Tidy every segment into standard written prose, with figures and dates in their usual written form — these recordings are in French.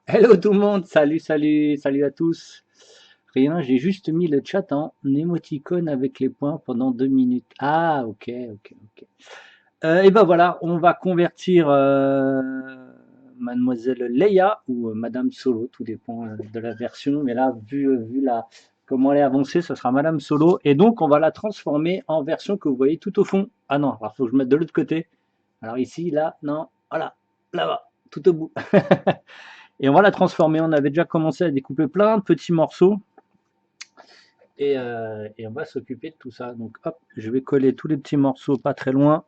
Hello tout le monde, salut à tous. Rien, j'ai juste mis le chat en émoticône avec les points pendant 2 minutes. Ah, ok. Et ben voilà, on va convertir Mademoiselle Leia ou Madame Solo, tout dépend de la version. Mais là, vu comment elle est avancée, ce sera Madame Solo. Et donc, on va la transformer en version que vous voyez tout au fond. Ah non, alors faut que je mette de l'autre côté. Alors ici, là, non, voilà, là-bas, tout au bout. Et on va la transformer. On avait déjà commencé à découper plein de petits morceaux et on va s'occuper de tout ça. Donc hop, je vais coller tous les petits morceaux pas très loin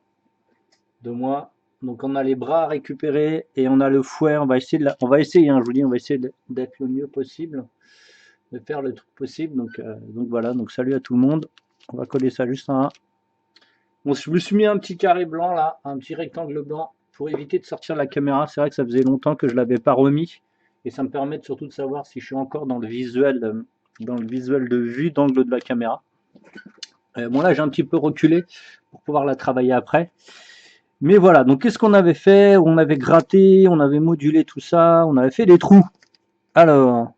de moi. Donc on a les bras à récupérer et on a le fouet. On va essayer, hein, je vous dis, on va essayer d'être le mieux possible, de faire le truc possible. Donc voilà. Donc salut à tout le monde. On va coller ça juste un. Bon, je me suis mis un petit carré blanc là, un petit rectangle blanc pour éviter de sortir la caméra. C'est vrai que ça faisait longtemps que je l'avais pas remis et ça me permet surtout de savoir si je suis encore dans le visuel de vue d'angle de la caméra. Bon là j'ai un petit peu reculé pour pouvoir la travailler après. Mais voilà, donc qu'est-ce qu'on avait fait? On avait gratté, on avait modulé tout ça, on avait fait des trous. Alors,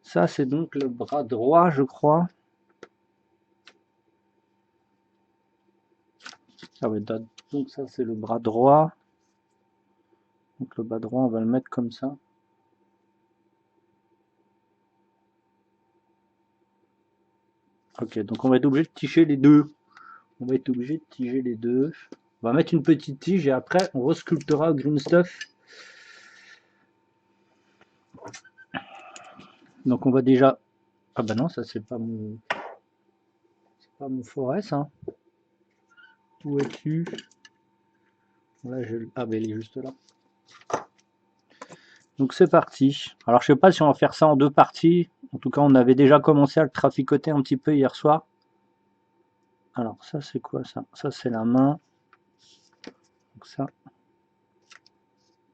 ça c'est donc le bras droit, je crois. Ah ouais, donc ça c'est le bras droit. Donc le bras droit, on va le mettre comme ça. Ok, donc on va être obligé de tiger les deux. On va être obligé de tiger les deux. On va mettre une petite tige et après on resculptera au green stuff. Donc on va déjà. Ah bah non, ça c'est pas mon forêt ça. Où es-tu? Là, ah bah il est juste là. Donc c'est parti. Alors je sais pas si on va faire ça en deux parties. En tout cas, on avait déjà commencé à le traficoter un petit peu hier soir. Alors ça c'est quoi ça? Ça c'est la main. Donc ça.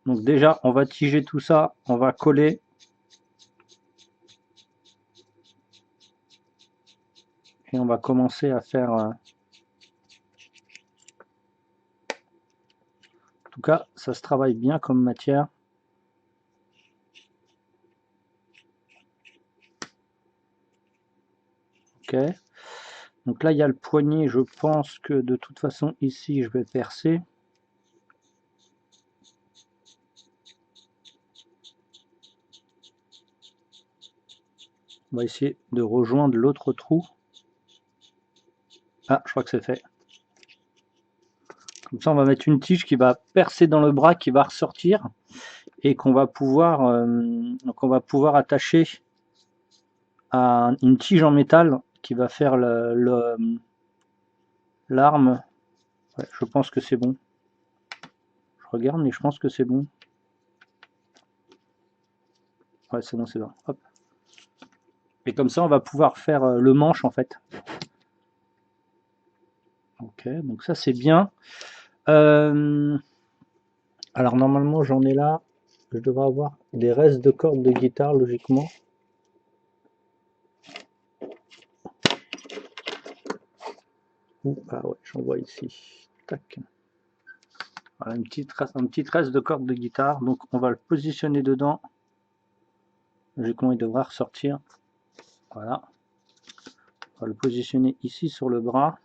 Donc déjà, on va tiger tout ça, on va coller. Et on va commencer à faire. En tout cas, ça se travaille bien comme matière. Ok. Donc là, il y a le poignet. Je pense que de toute façon, ici, je vais percer. On va essayer de rejoindre l'autre trou. Ah, je crois que c'est fait. Comme ça, on va mettre une tige qui va percer dans le bras, qui va ressortir et qu'on va pouvoir attacher à une tige en métal qui va faire l'arme. Ouais, je pense que c'est bon. Je regarde, mais je pense que c'est bon. Ouais, c'est bon, c'est bon. Hop. Et comme ça, on va pouvoir faire le manche en fait. Ok, donc ça c'est bien. Euh, alors normalement, j'en ai là. Je devrais avoir des restes de cordes de guitare logiquement. Ah ouais, j'en vois ici. Tac. Voilà, un petit reste de corde de guitare. Donc on va le positionner dedans. Logiquement, il devra ressortir. Voilà. On va le positionner ici sur le bras.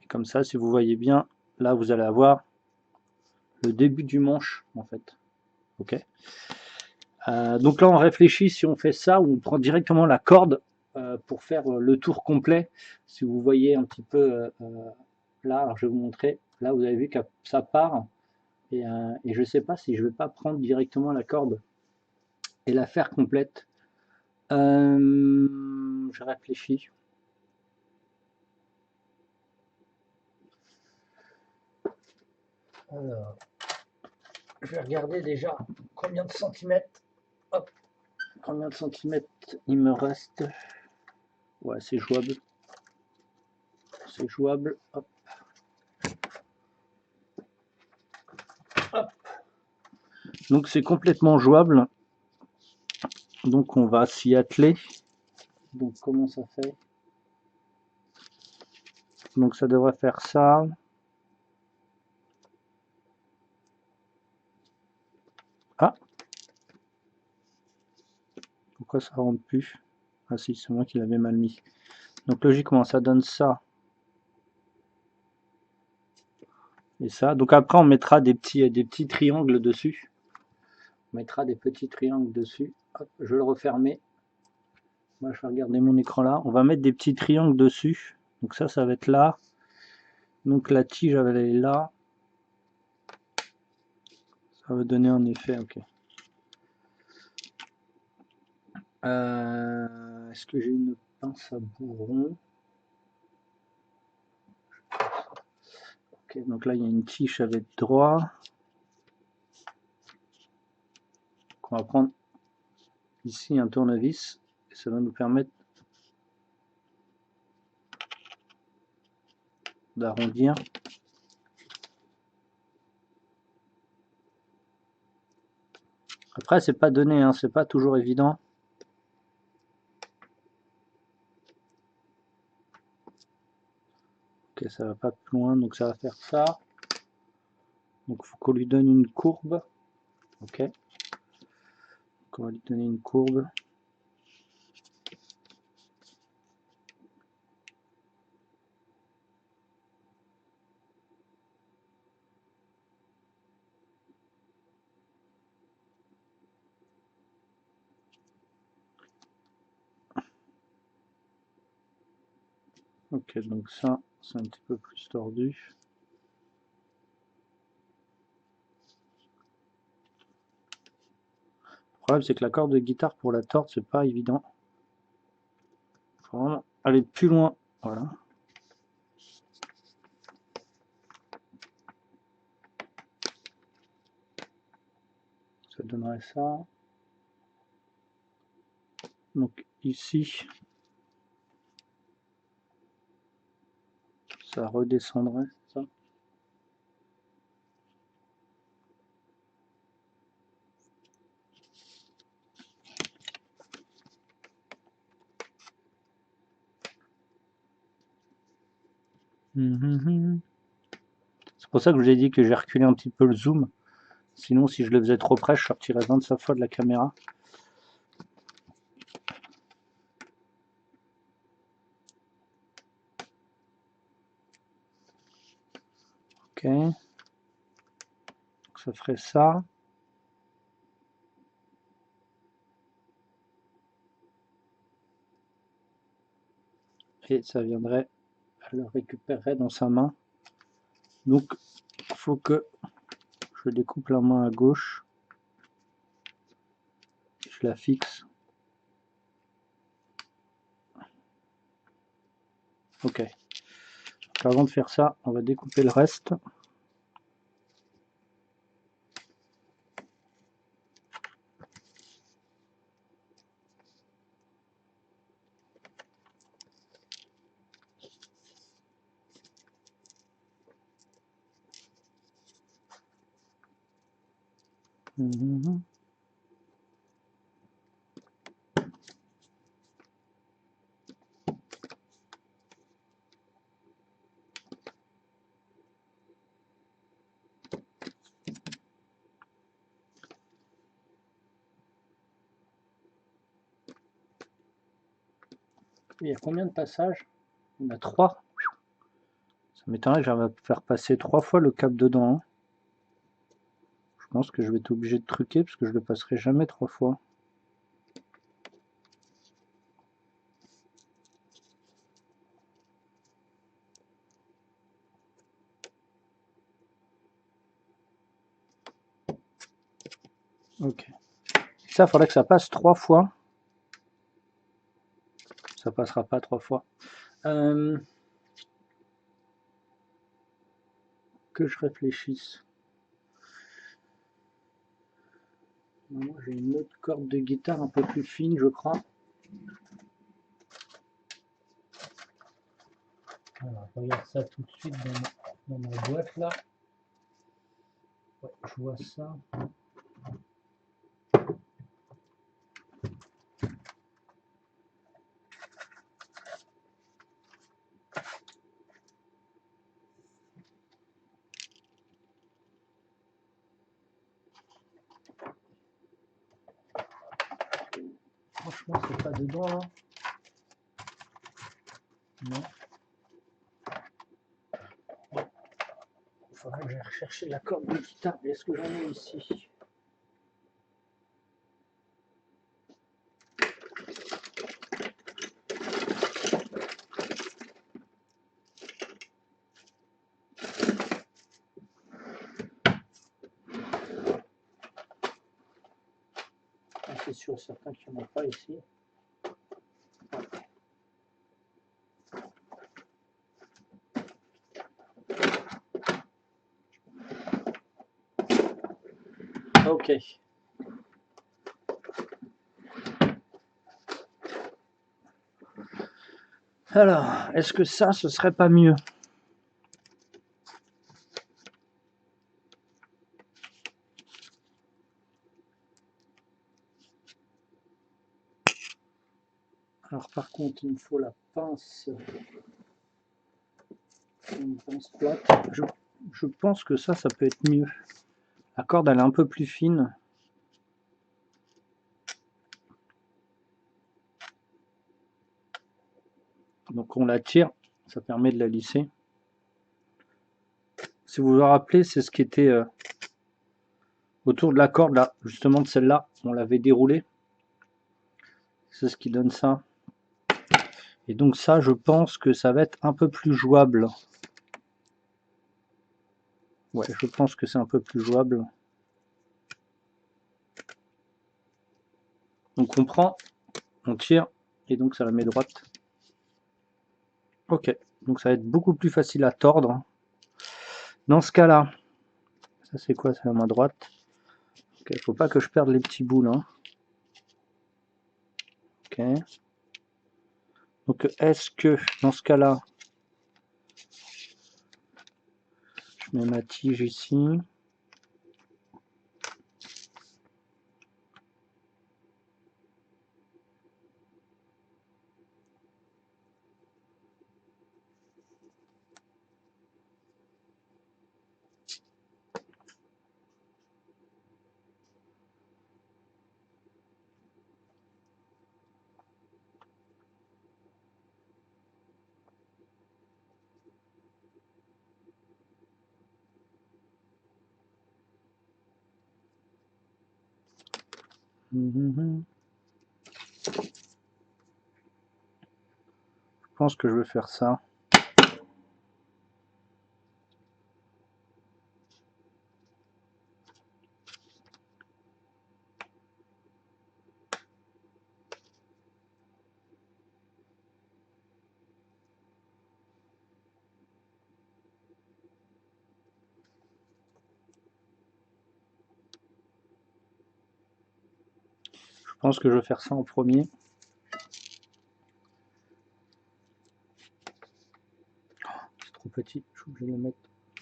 Et comme ça, si vous voyez bien, là vous allez avoir le début du manche en fait. Ok. Donc là, on réfléchit si on fait ça ou on prend directement la corde pour faire le tour complet. Si vous voyez un petit peu là, alors je vais vous montrer. Là, vous avez vu que ça part et je ne sais pas si je ne vais pas prendre directement la corde et la faire complète. Je réfléchis. Alors, je vais regarder déjà combien de centimètres. Hop, combien de centimètres il me reste. Ouais, c'est jouable. C'est jouable. Hop, hop. Donc c'est complètement jouable. Donc on va s'y atteler. Donc comment ça fait? Donc ça devrait faire ça. Ah, pourquoi ça rentre plus? Ah si, c'est moi qui l'avais mal mis. Donc logiquement, ça donne ça et ça. Donc après, on mettra des petits triangles dessus. On mettra des petits triangles dessus. Hop, je vais le refermer. Moi, je vais regarder mon écran là. On va mettre des petits triangles dessus. Donc ça va être là. Donc la tige, elle va aller là. Ça va donner un effet, ok. Est-ce que j'ai une pince à bourron? Ok, donc là, il y a une tige, ça va être droit. On va prendre ici un tournevis. Et ça va nous permettre d'arrondir. Après, c'est pas donné, hein, c'est pas toujours évident. Ok, ça va pas plus loin, donc ça va faire ça. Donc il faut qu'on lui donne une courbe. Ok. Donc on va lui donner une courbe. Ok, donc ça, c'est un petit peu plus tordu. Le problème, c'est que la corde de guitare pour la tordre, c'est pas évident. Il faut vraiment aller plus loin. Voilà. Ça donnerait ça. Donc ici, ça redescendrait, ça. C'est pour ça que je vous ai dit que j'ai reculé un petit peu le zoom. Sinon, si je le faisais trop près, je sortirais 25 fois de la caméra. Ok. Donc ça ferait ça. Et ça viendrait, elle le récupérerait dans sa main. Donc, il faut que je découpe la main à gauche. Je la fixe. Ok. Donc, avant de faire ça, on va découper le reste. Il y a combien de passages? Il y en a 3. Ça m'étonnerait que j'arrive à faire passer 3 fois le câble dedans. Hein. Je pense que je vais être obligé de truquer parce que je le passerai jamais 3 fois. Ok. Ça, il faudrait que ça passe 3 fois. Ça passera pas 3 fois. Que je réfléchisse. Moi, j'ai une autre corde de guitare un peu plus fine, je crois. Alors, je regarde ça tout de suite dans ma boîte là. Ouais, je vois ça. Franchement, c'est pas dedans là. Non. Il faudrait que j'aille rechercher la corde de guitare. Est-ce que j'en ai ici? Ah, c'est sûr, certain qu'il n'y en a pas ici. Ok. Alors, est-ce que ça, ce serait pas mieux? Alors par contre, il me faut la pince. Une pince plate. Je pense que ça peut être mieux. La corde, elle est un peu plus fine. Donc on la tire, ça permet de la lisser. Si vous vous rappelez, c'est ce qui était autour de la corde là, justement de celle-là, on l'avait déroulée. C'est ce qui donne ça. Et donc ça, je pense que ça va être un peu plus jouable. Ouais, je pense que c'est un peu plus jouable. Donc on prend, on tire, et donc ça la met droite. Ok, donc ça va être beaucoup plus facile à tordre. Dans ce cas-là, ça c'est quoi? C'est la main droite. Ok, faut pas que je perde les petits bouts là. Ok. Donc est-ce que dans ce cas-là, je mets ma tige ici. Je pense que je vais faire ça. Je pense que je vais faire ça en premier. C'est trop petit, je suis obligé de le mettre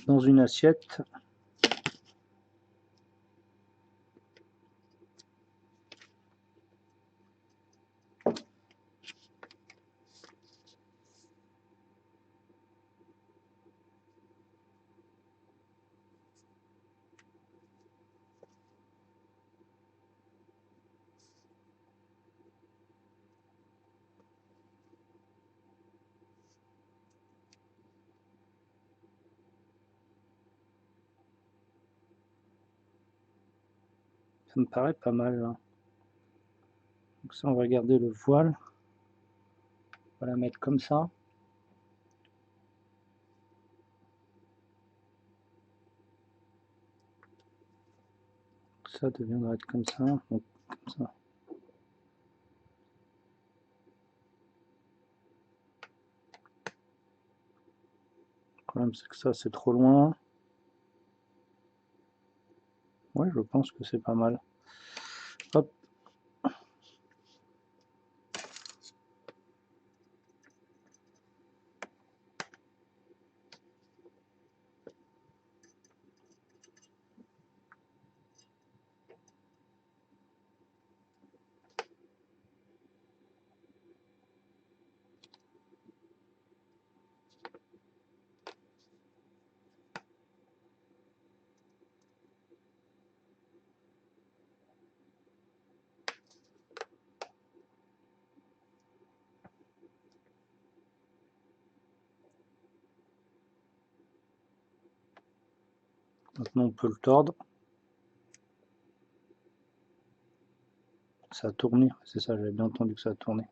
dans une assiette. Ça me paraît pas mal là. Donc ça, on va garder le voile. On va la mettre comme ça. Ça deviendra être comme ça. Donc, comme ça. Le problème, c'est que ça, c'est trop loin. Ouais, je pense que c'est pas mal. Hop. Maintenant on peut le tordre. Ça a tourné, c'est ça, j'avais bien entendu que ça a tourné.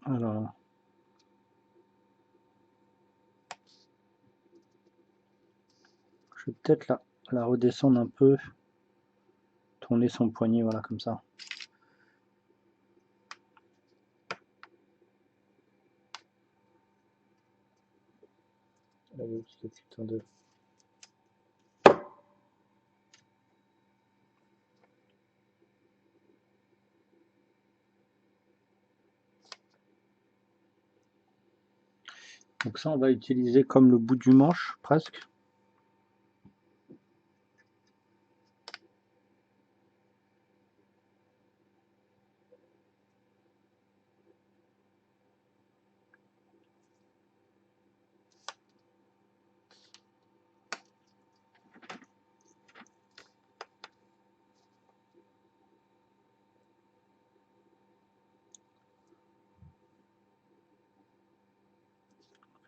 Alors, je vais peut-être la redescendre un peu, tourner son poignet, voilà, comme ça. Allez, ce putain de... Donc ça, on va utiliser comme le bout du manche, presque.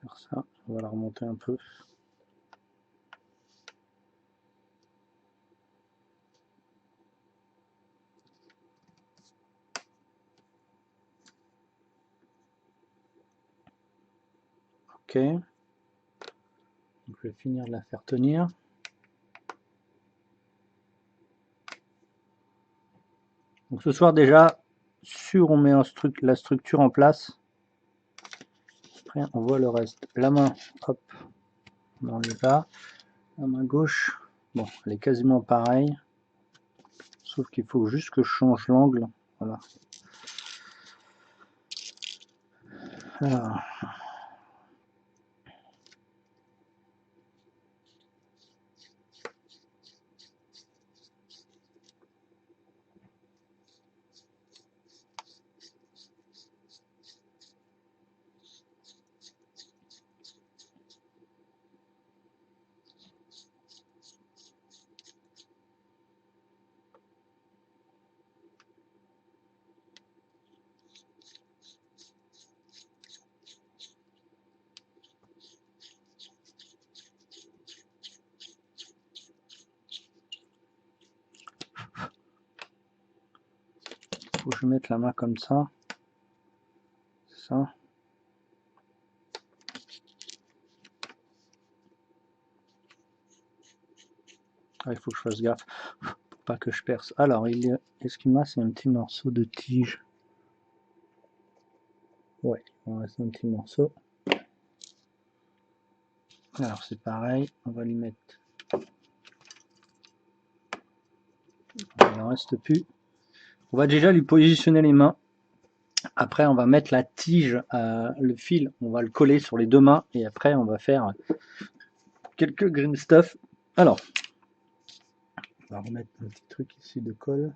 Faire ça, on va la remonter un peu. Ok. Donc, je vais finir de la faire tenir. Donc ce soir déjà, on met la structure en place. Après, on voit le reste. La main, hop, on enlève là. La main gauche, bon, elle est quasiment pareille. Sauf qu'il faut juste que je change l'angle. Voilà. Alors. Faut que je mette la main comme ça. C'est ça. Ah, il faut que je fasse gaffe pour pas que je perce. Alors, est-ce qu'il me reste un petit morceau de tige? Ouais, il me reste un petit morceau. Alors, c'est pareil, on va lui mettre. Il n'en reste plus. On va déjà lui positionner les mains. Après, on va mettre la tige, le fil, on va le coller sur les deux mains. Et après, on va faire quelques green stuff. Alors, on va remettre un petit truc ici de colle.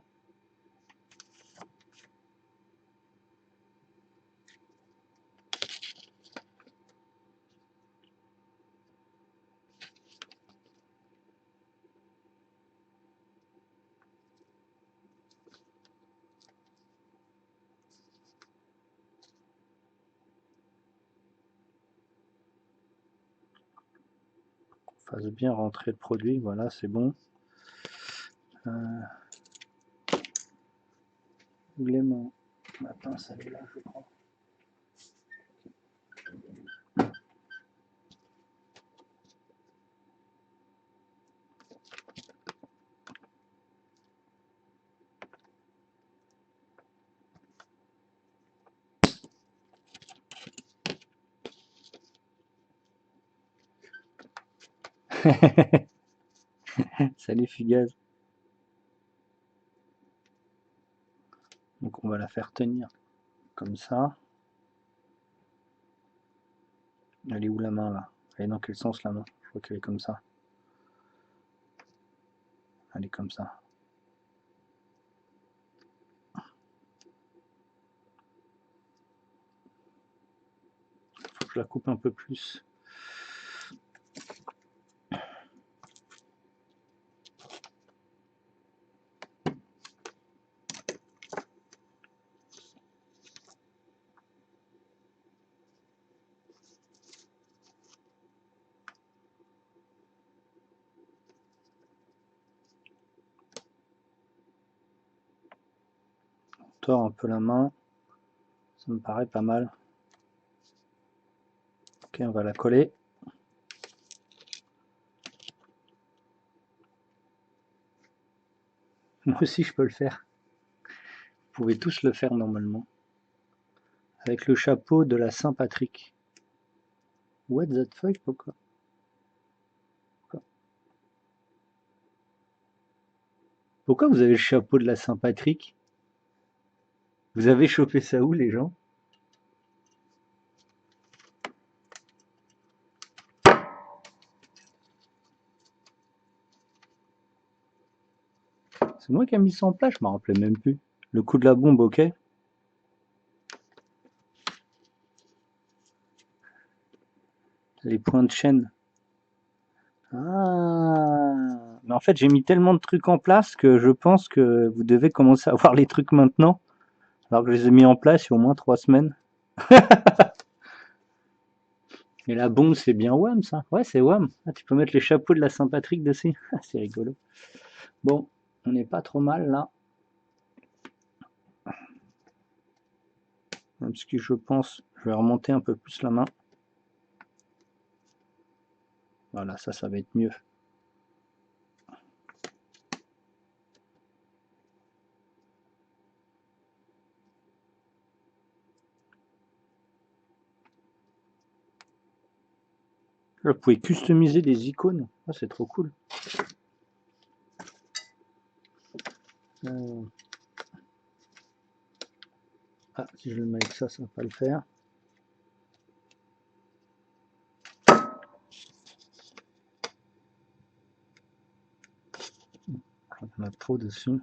Fasse bien rentrer le produit, voilà, c'est bon. Les mains, ma pince elle est là, je crois. Salut Fugaz. Donc on va la faire tenir comme ça. Elle est où la main là? Elle est dans quel sens la main? Je crois qu'elle est comme ça. Elle est comme ça. Faut que je la coupe un peu plus. tord un peu la main. Ça me paraît pas mal. Ok, on va la coller. Moi aussi, je peux le faire. Vous pouvez tous le faire normalement. Avec le chapeau de la Saint-Patrick. What that fuck, pourquoi? Pourquoi vous avez le chapeau de la Saint-Patrick? Vous avez chopé ça où, les gens? C'est moi qui ai mis ça en place, je m'en rappelais même plus. Le coup de la bombe, ok. Les points de chaîne. Ah. Mais en fait, j'ai mis tellement de trucs en place que je pense que vous devez commencer à voir les trucs maintenant. Alors que je les ai mis en place il y a au moins 3 semaines. Et la bombe, c'est bien WAM, ça. Ouais, c'est WAM. Ah, tu peux mettre les chapeaux de la Saint-Patrick dessus. C'est rigolo. Bon, on n'est pas trop mal là. Même si je pense, je vais remonter un peu plus la main. Voilà, ça va être mieux. Là, vous pouvez customiser des icônes. Ah, c'est trop cool. Ah, si je le mets avec ça, ça va pas le faire. On a trop dessus.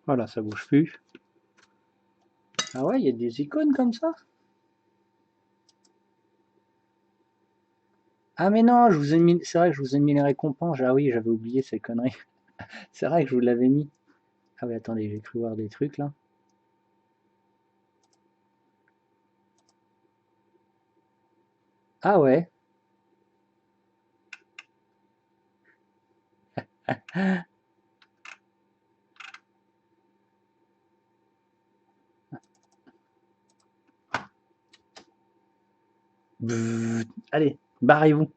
Voilà, ça bouge plus. Ah ouais, il y a des icônes comme ça? Ah mais non, je vous ai mis, c'est vrai que je vous ai mis les récompenses. Ah oui, j'avais oublié ces conneries. C'est vrai que je vous l'avais mis. Ah oui, attendez, j'ai cru voir des trucs là. Ah ouais. Allez, barrez-vous.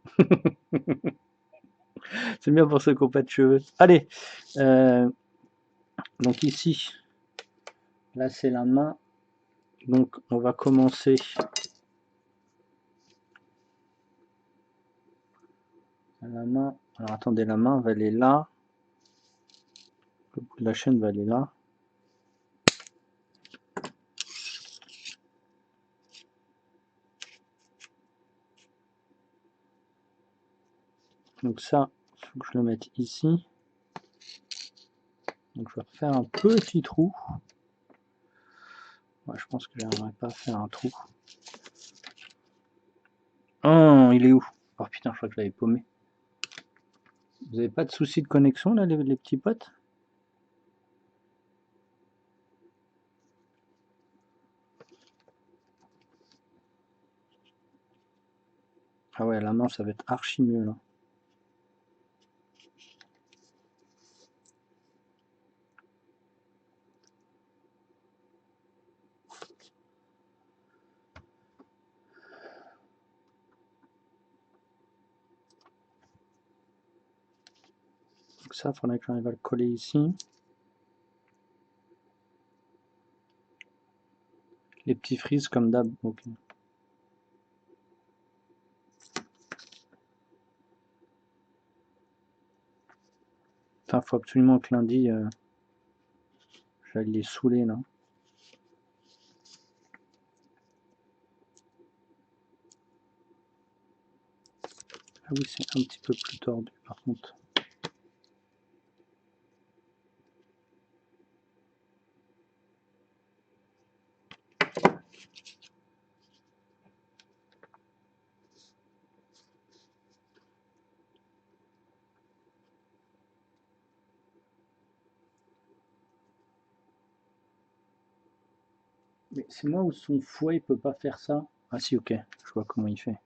C'est bien pour ceux qui n'ont pas de cheveux. Allez, donc ici, là c'est la main. Donc on va commencer. La main. Alors attendez, la main va aller là. Le bout de la chaîne va aller là. Donc ça, il faut que je le mette ici. Donc je vais refaire un petit trou. Ouais, je pense que j'arriverai pas à faire un trou. Oh, il est où? Oh putain, je crois que je l'avais paumé. Vous avez pas de soucis de connexion là, les petits potes? Ah ouais, là non, ça va être archi mieux là. Donc ça, il faudrait que j'arrive à le coller ici. Les petits frises comme d'hab. Ok. Putain, faut absolument que lundi, j'aille les saouler là. Ah oui, c'est un petit peu plus tordu par contre. Mais c'est moi ou son fouet il peut pas faire ça? Ah si, ok, je vois comment il fait.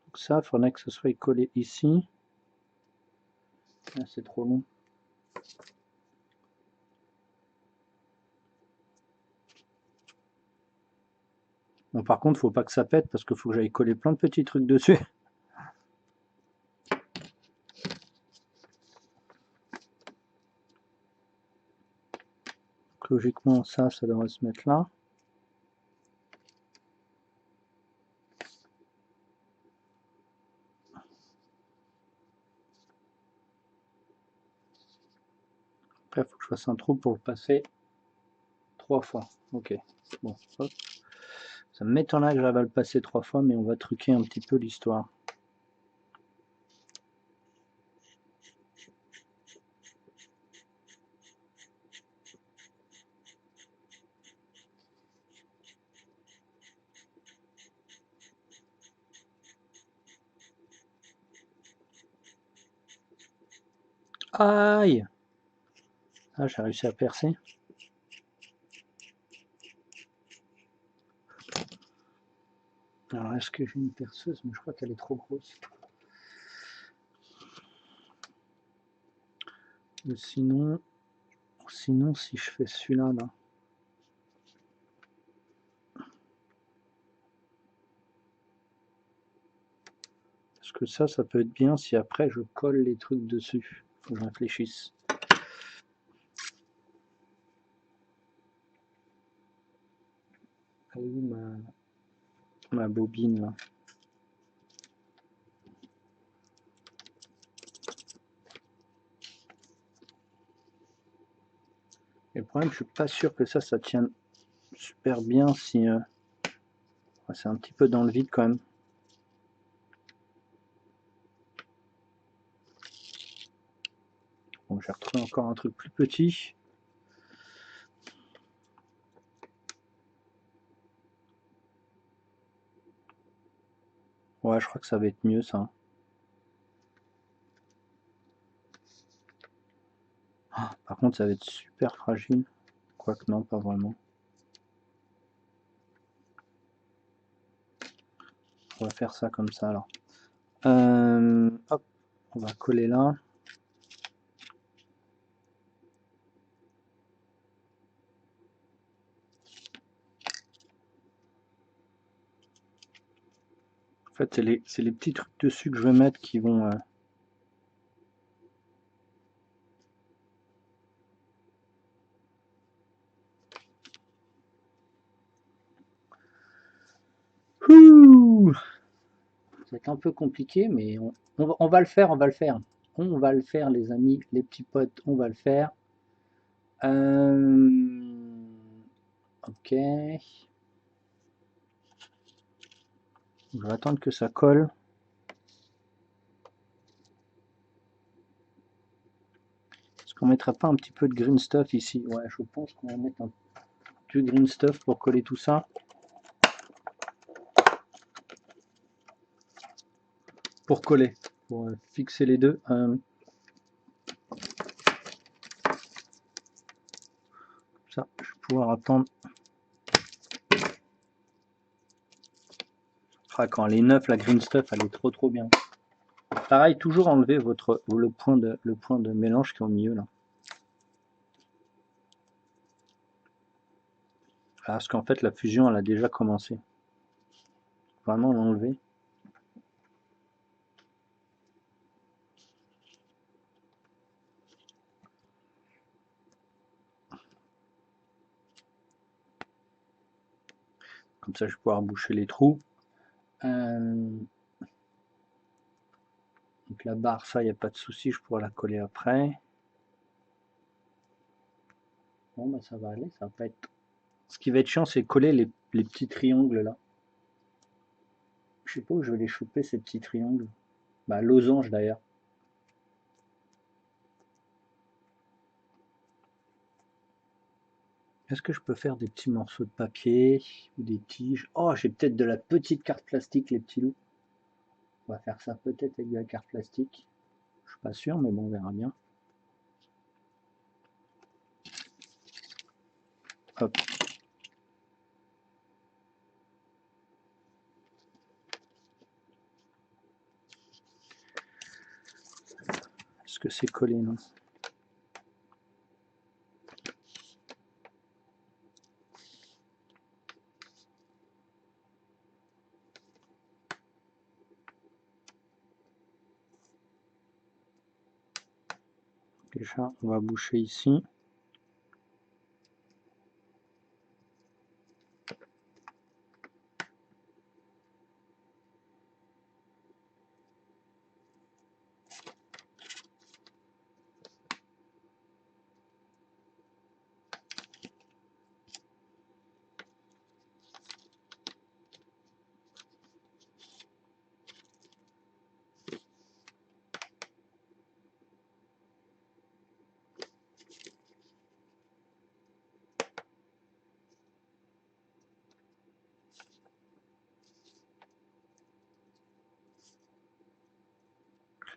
Donc ça, il faudrait que ce soit collé ici. Ah, c'est trop long. Bon, par contre, faut pas que ça pète parce qu'il faut que j'aille coller plein de petits trucs dessus. Donc, logiquement, ça devrait se mettre là. Après, il faut que je fasse un trou pour le passer 3 fois. Ok, bon, hop. Ça m'étonnerait que j'arrive à le passer 3 fois, mais on va truquer un petit peu l'histoire. Aïe! Ah, j'ai réussi à percer. Alors, est-ce que j'ai une perceuse? Mais je crois qu'elle est trop grosse. Ou sinon, si je fais celui-là, là. Parce que ça peut être bien si après je colle les trucs dessus. Faut que je réfléchisse. Elle est où ma bobine, là? Et le problème, je suis pas sûr que ça tienne super bien si... c'est un petit peu dans le vide quand même. Bon, j'ai retrouvé encore un truc plus petit. Ouais, je crois que ça va être mieux, ça. Ah, par contre, ça va être super fragile. Quoique non, pas vraiment. On va faire ça comme ça, alors. Hop, on va coller là. En fait, c'est les petits trucs dessus que je vais mettre qui vont... Ouh, ça va être un peu compliqué, mais on va le faire, on va le faire. On va le faire, les amis, les petits potes, on va le faire. Ok. Je vais attendre que ça colle. Est-ce qu'on mettra pas un petit peu de green stuff ici? Ouais, je pense qu'on va mettre un peu de green stuff pour coller tout ça. Pour coller, pour fixer les deux. Ça, je vais pouvoir attendre. Ah, quand elle est neuve, la green stuff, elle est trop bien. Pareil, toujours enlever le point de mélange qui est au milieu là. Parce qu'en fait, la fusion, elle a déjà commencé. Vraiment l'enlever. Comme ça, je vais pouvoir boucher les trous. Donc la barre, ça, il n'y a pas de souci, je pourrai la coller après. Bon, bah ça va aller, ça va pas être... Ce qui va être chiant, c'est coller les petits triangles là. Je sais pas où je vais les choper, ces petits triangles. Bah, losange d'ailleurs. Est-ce que je peux faire des petits morceaux de papier ou des tiges? Oh, j'ai peut-être de la petite carte plastique, les petits loups. On va faire ça peut-être avec de la carte plastique. Je suis pas sûr, mais bon, on verra bien. hop. Est-ce que c'est collé, non? Déjà, on va boucher ici.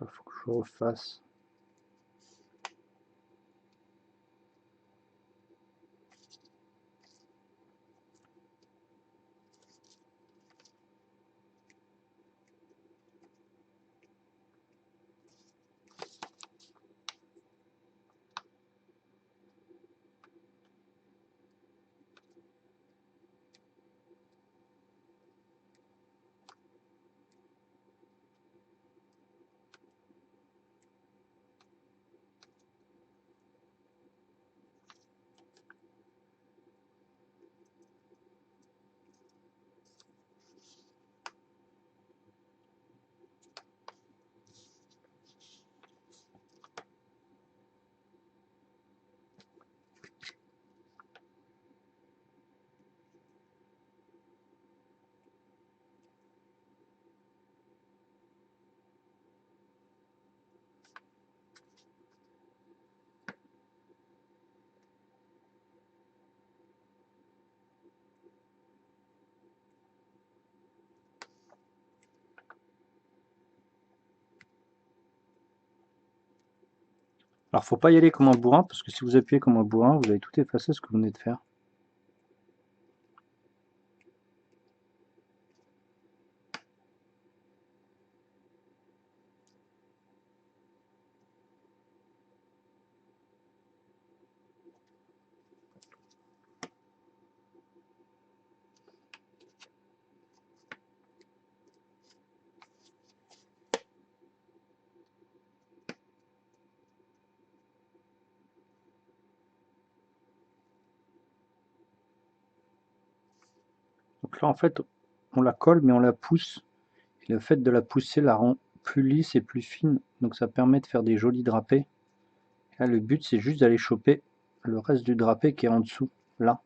Il faut que je refasse. Alors, faut pas y aller comme un bourrin, parce que si vous appuyez comme un bourrin, vous allez tout effacer ce que vous venez de faire. Donc là, en fait, on la colle, mais on la pousse. Et le fait de la pousser la rend plus lisse et plus fine. Donc ça permet de faire des jolis drapés. Là, le but, c'est juste d'aller choper le reste du drapé qui est en dessous, là,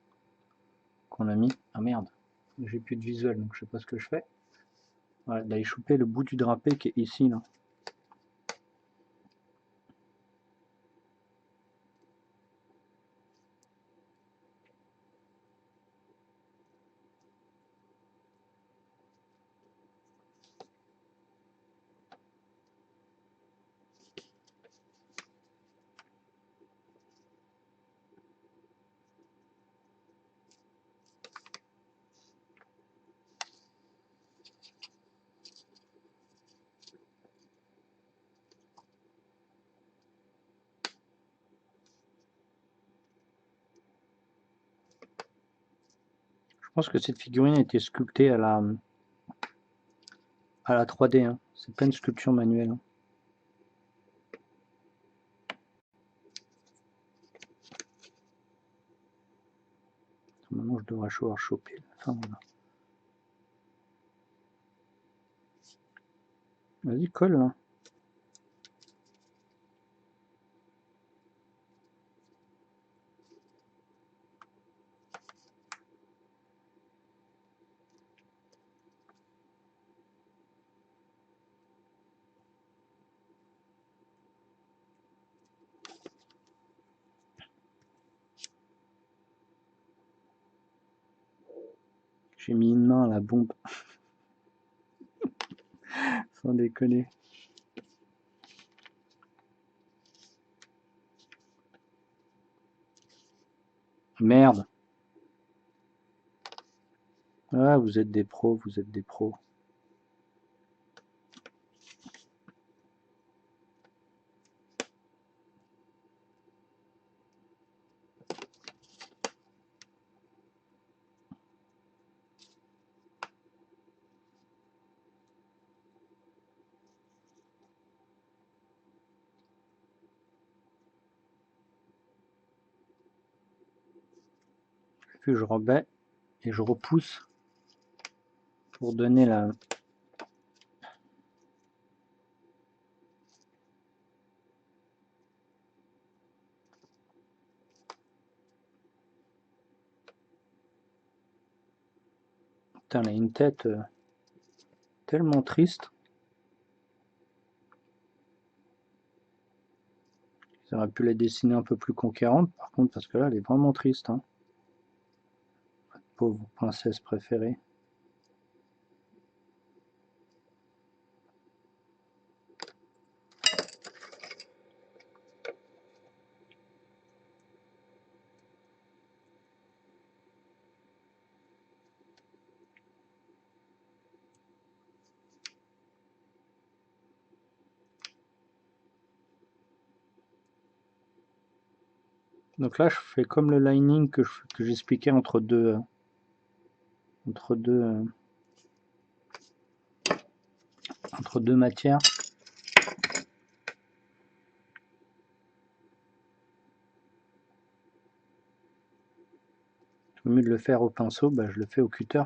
qu'on a mis. Ah merde, j'ai plus de visuel, donc je sais pas ce que je fais. Voilà, d'aller choper le bout du drapé qui est ici, là. Je pense que cette figurine a été sculptée à la 3D, hein. C'est pas une sculpture manuelle, hein. Maintenant, je devrais pouvoir choper. Enfin, voilà. Vas-y, colle, là. J'ai mis une main à la bombe. Sans déconner. Merde. Ah, vous êtes des pros, vous êtes des pros. Puis je remets et je repousse pour donner la... Putain, elle a une tête tellement triste. Ils auraient pu la dessiner un peu plus conquérante, par contre, parce que là, elle est vraiment triste. Hein. Pauvre princesse préférée. Donc là, je fais comme le lining que j'expliquais entre deux matières. Au mieux de le faire au pinceau, bah, je le fais au cutter.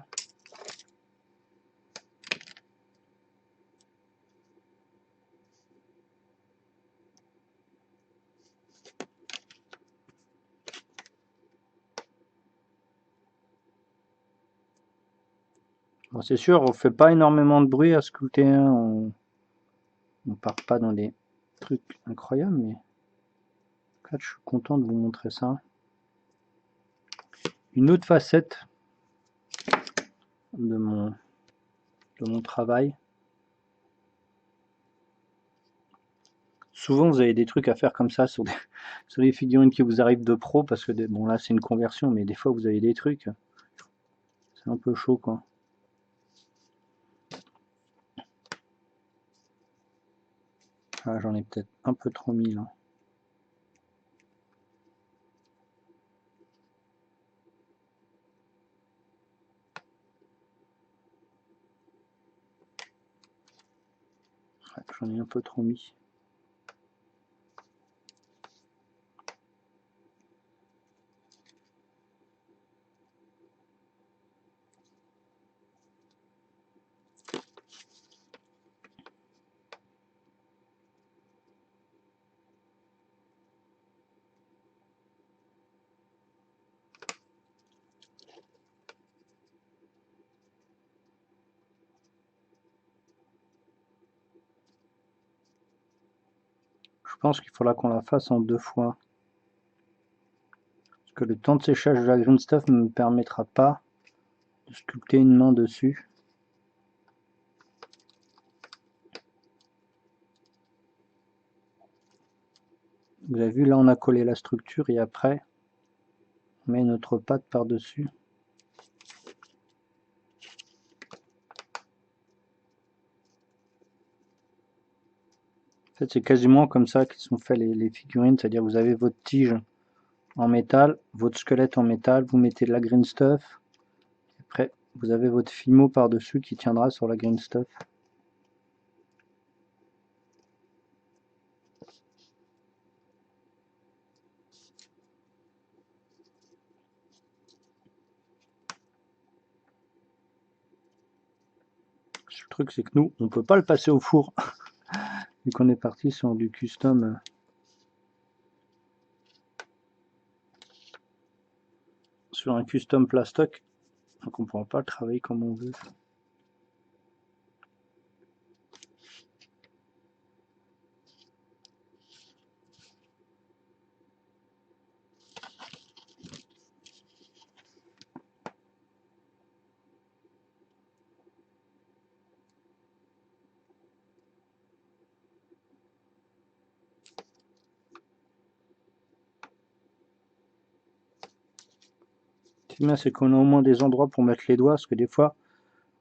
Bon, c'est sûr, on fait pas énormément de bruit à sculpter. Hein. On part pas dans des trucs incroyables, mais là, je suis content de vous montrer ça. Une autre facette de mon travail. Souvent, vous avez des trucs à faire comme ça sur les figurines qui vous arrivent de pro, parce que bon là c'est une conversion, mais des fois vous avez des trucs, c'est un peu chaud quoi. Ah, j'en ai peut-être un peu trop mis là. Ouais, j'en ai un peu trop mis. Je pense qu'il faudra qu'on la fasse en 2 fois. Parce que le temps de séchage de la green stuff ne me permettra pas de sculpter une main dessus. Vous avez vu, là on a collé la structure et après on met notre patte par-dessus. En fait, c'est quasiment comme ça qu'ils sont faits les figurines, c'est-à-dire vous avez votre tige en métal, votre squelette en métal, vous mettez de la green stuff, après vous avez votre fimo par-dessus qui tiendra sur la green stuff. Le truc c'est que nous, on peut pas le passer au four, vu qu'on est parti sur du custom. Sur un custom plastoc, donc on pourra pas le travailler comme on veut. qui est bien, c'est qu'on a au moins des endroits pour mettre les doigts, parce que des fois,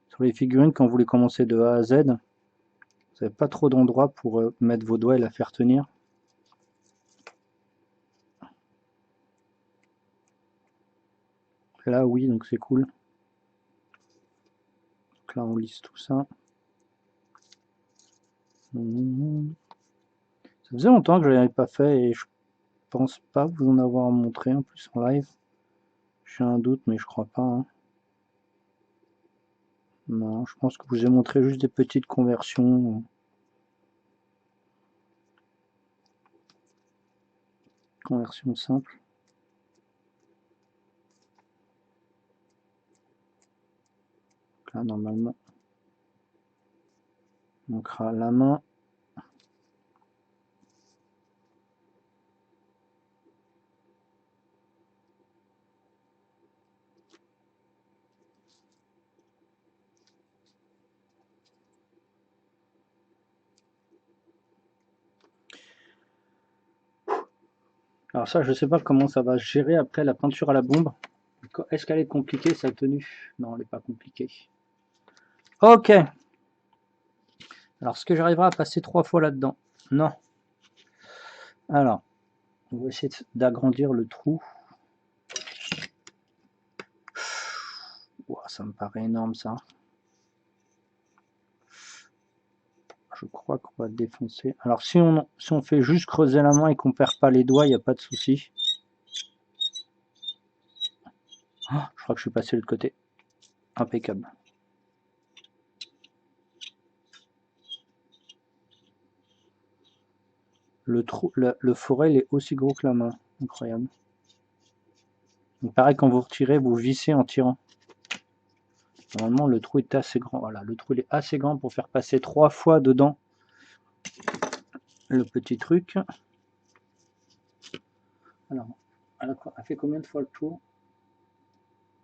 sur les figurines, quand vous les commencez de A à Z, vous n'avez pas trop d'endroits pour mettre vos doigts et la faire tenir. Là, oui, donc c'est cool. Donc là, on lisse tout ça. Ça faisait longtemps que je l'avais pas fait et je pense pas vous en avoir montré en plus en live. J'ai un doute, mais je crois pas. Hein. Non, je pense que je vous ai montré juste des petites conversions. Conversion simple. Donc là, normalement, on manquera la main. Alors ça, je sais pas comment ça va gérer après la peinture à la bombe. Est-ce qu'elle est compliquée sa tenue? Non, elle n'est pas compliquée. Ok. Alors, est-ce que j'arriverai à passer 3 fois là-dedans? Non. Alors, on va essayer d'agrandir le trou. Wow, ça me paraît énorme ça. Je crois qu'on va défoncer. Alors, si on fait juste creuser la main et qu'on perd pas les doigts, il n'y a pas de souci. Oh, je crois que je suis passé de l'autre côté. Impeccable. Le forêt il est aussi gros que la main. Incroyable. Donc pareil, quand vous retirez, vous vissez en tirant. Normalement, le trou est assez grand. Voilà, le trou il est assez grand pour faire passer 3 fois dedans le petit truc. Alors, elle a fait combien de fois le tour?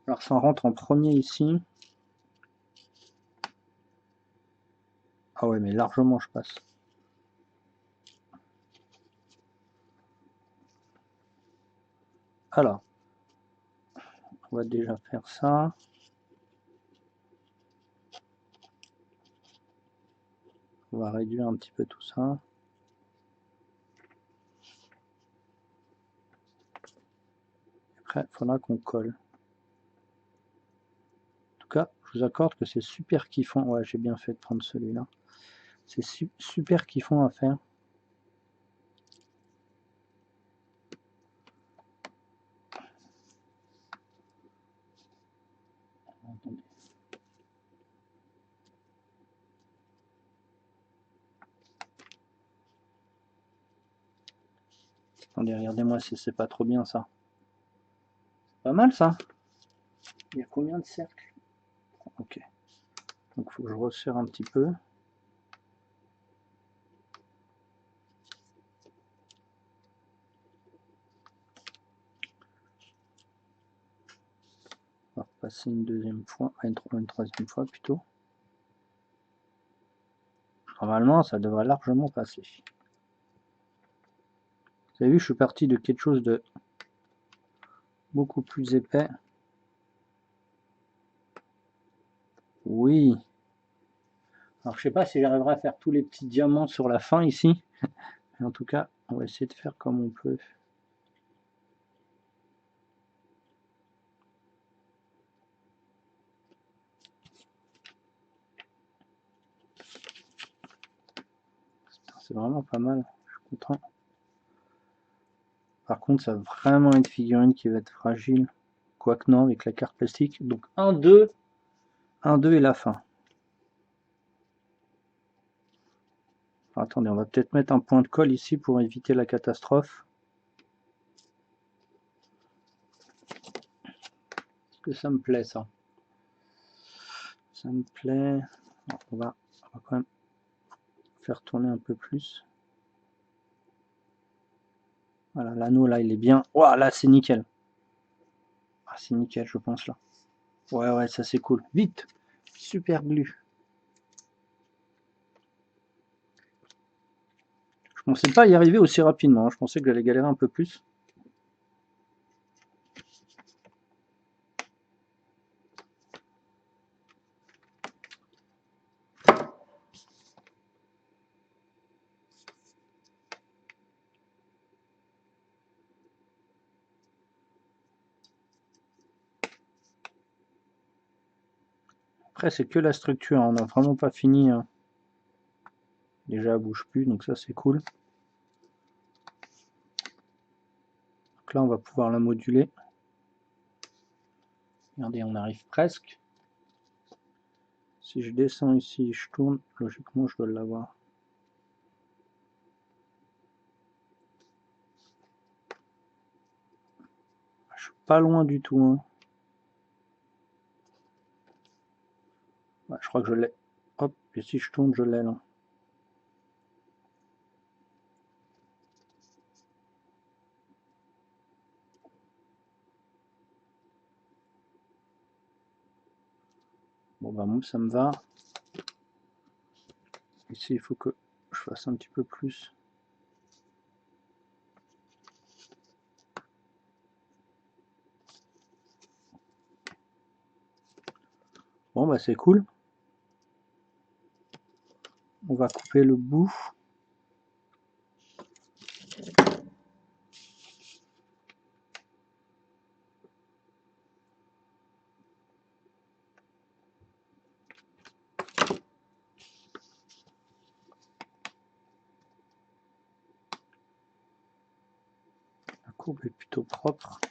Alors, ça rentre en premier ici. Ah ouais, mais largement, je passe. Alors, on va déjà faire ça. On va réduire un petit peu tout ça. Après, il faudra qu'on colle. En tout cas, je vous accorde que c'est super kiffant. Ouais, j'ai bien fait de prendre celui-là. C'est super kiffant à faire. Attendez. Attendez, regardez-moi si c'est pas trop bien ça. Pas mal ça. Il y a combien de cercles? Ok. Donc il faut que je resserre un petit peu. On va repasser une deuxième fois, une troisième fois plutôt. Normalement, ça devrait largement passer. Vous avez vu, je suis parti de quelque chose de beaucoup plus épais. Oui. Alors, je sais pas si j'arriverai à faire tous les petits diamants sur la fin ici. Mais en tout cas, on va essayer de faire comme on peut. C'est vraiment pas mal. Je suis content. Par contre, ça va vraiment être une figurine qui va être fragile. Quoique non, avec la carte plastique. Donc 1, 2. 1, 2 et la fin. Alors, attendez, on va peut-être mettre un point de colle ici pour éviter la catastrophe. Est-ce que ça me plaît ça? Ça me plaît. Alors, on va quand même faire tourner un peu plus. Voilà, l'anneau là, il est bien. Waouh, là, c'est nickel. Ah, c'est nickel, je pense là. Ouais, ouais, ça c'est cool. Vite! Super glue. Je pensais pas y arriver aussi rapidement. Je pensais que j'allais galérer un peu plus. Après, c'est que la structure, on n'a vraiment pas fini. Hein. Déjà, elle bouge plus, donc ça, c'est cool. Donc là, on va pouvoir la moduler. Regardez, on arrive presque. Si je descends ici, je tourne, logiquement, je dois l'avoir. Je suis pas loin du tout. Hein. Ouais, je crois que je l'ai. Hop, et si je tourne, je l'ai là. Bon bah moi ça me va. Ici il faut que je fasse un petit peu plus. Bon bah c'est cool. On va couper le bout. La courbe est plutôt propre. Le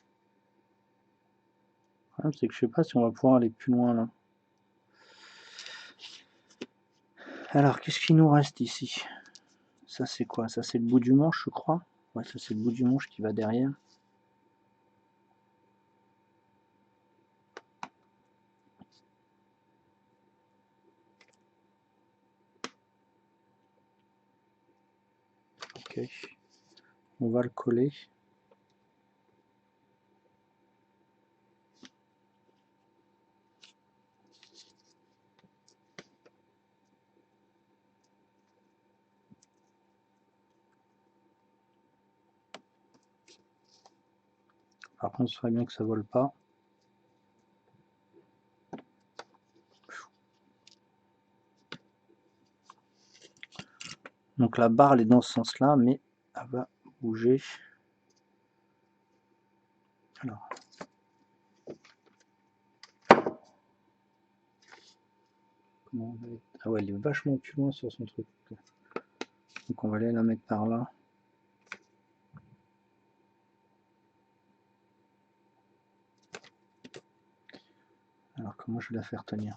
problème c'est que je sais pas si on va pouvoir aller plus loin là. Alors qu'est-ce qu'il nous reste ici? Ça c'est quoi? Ça c'est le bout du manche je crois. Ouais ça c'est le bout du manche qui va derrière. Ok. On va le coller. Par contre, ce serait bien que ça vole pas. Donc la barre elle est dans ce sens-là, mais elle va bouger. Alors. Comment on va être... Ah ouais, elle est vachement plus loin sur son truc. Donc on va aller la mettre par là. Alors comment je vais la faire tenir?